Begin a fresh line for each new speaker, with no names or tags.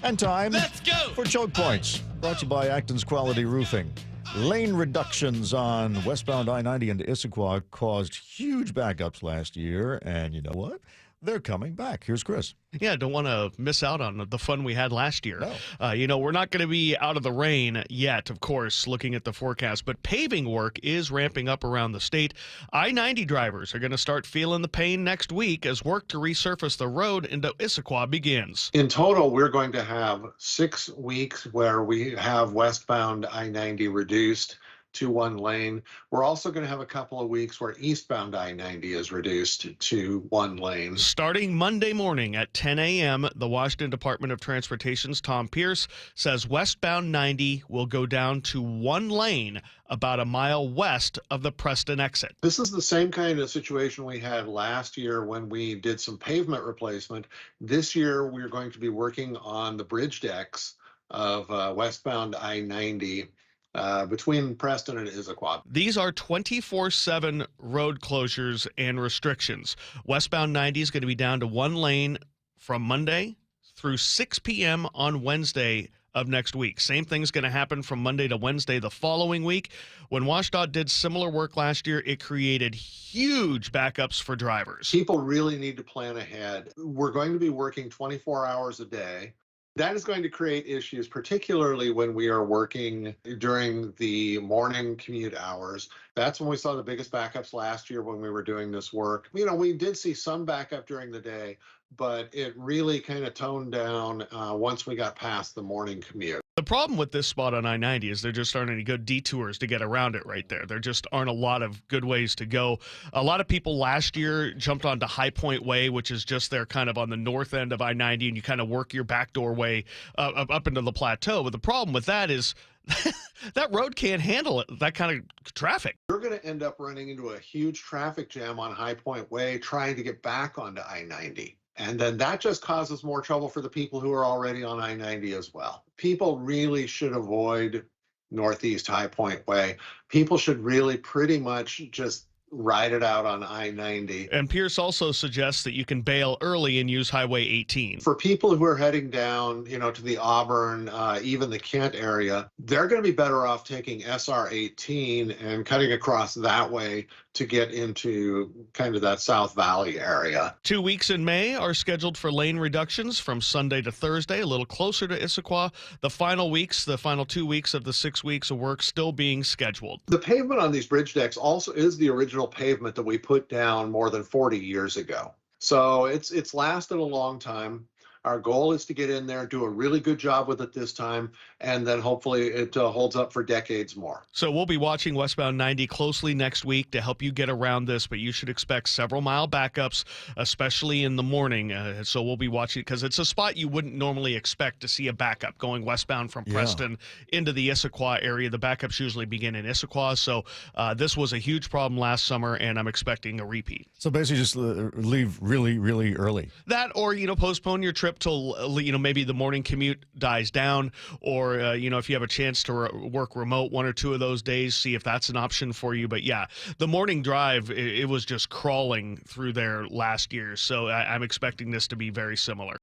And time
Let's go!
for Choke Points, brought to you by Acton's Quality Roofing. Lane reductions on westbound I-90 into Issaquah caused huge backups last year, and you know what? They're coming back. Here's Chris.
Yeah, don't want to miss out on the fun we had last year.
No.
We're not going to be out of the rain yet, of course, looking at the forecast, but paving work is ramping up around the state. I-90 drivers are going to start feeling the pain next week as work to resurface the road into Issaquah begins.
In total, we're going to have 6 weeks where we have westbound I-90 reduced to 1 lane. We're also going to have a couple of weeks where eastbound I-90 is reduced to 1 lane.
Starting Monday morning at 10 a.m., the Washington Department of Transportation's Tom Pierce says westbound 90 will go down to 1 lane about a mile west of the Preston exit.
This is the same kind of situation we had last year when we did some pavement replacement. This year, we're going to be working on the bridge decks of westbound I-90 between Preston and Issaquah.
These are 24/7 road closures and restrictions. Westbound 90 is going to be down to 1 lane from Monday through 6 p.m. on Wednesday of next week. Same thing's going to happen from Monday to Wednesday the following week. When WSDOT did similar work last year, it created huge backups for drivers.
People really need to plan ahead. We're going to be working 24 hours a day. That is going to create issues, particularly when we are working during the morning commute hours. That's when we saw the biggest backups last year when we were doing this work. We did see some backup during the day, but it really kind of toned down once we got past the morning commute.
The problem with this spot on I-90 is there just aren't any good detours to get around it right there. There just aren't a lot of good ways to go. A lot of people last year jumped onto High Point Way, which is just there kind of on the north end of I-90, and you kind of work your backdoor way up into the plateau. But the problem with that is that road can't handle it, that kind of traffic.
You're going to end up running into a huge traffic jam on High Point Way trying to get back onto I-90. And then that just causes more trouble for the people who are already on I-90 as well. People really should avoid Northeast High Point Way. People should really pretty much just ride it out on I-90.
And Pierce also suggests that you can bail early and use Highway 18.
For people who are heading down, to the Auburn, even the Kent area, they're going to be better off taking SR 18 and cutting across that way to get into kind of that South Valley area.
2 weeks in May are scheduled for lane reductions from Sunday to Thursday, a little closer to Issaquah. The final 2 weeks of the 6 weeks of work still being scheduled.
The pavement on these bridge decks also is the original pavement that we put down more than 40 years ago. So it's lasted a long time. Our goal is to get in there, do a really good job with it this time, and then hopefully it holds up for decades more.
So we'll be watching westbound 90 closely next week to help you get around this, but you should expect several mile backups, especially in the morning. So we'll be watching because it's a spot you wouldn't normally expect to see a backup going westbound from Preston into the Issaquah area. The backups usually begin in Issaquah, so this was a huge problem last summer, and I'm expecting a repeat.
So basically just leave really, really early.
That or, postpone your trip till, maybe the morning commute dies down, or, if you have a chance to work remote 1 or 2 of those days, see if that's an option for you. But yeah, the morning drive, it was just crawling through there last year. So I'm expecting this to be very similar.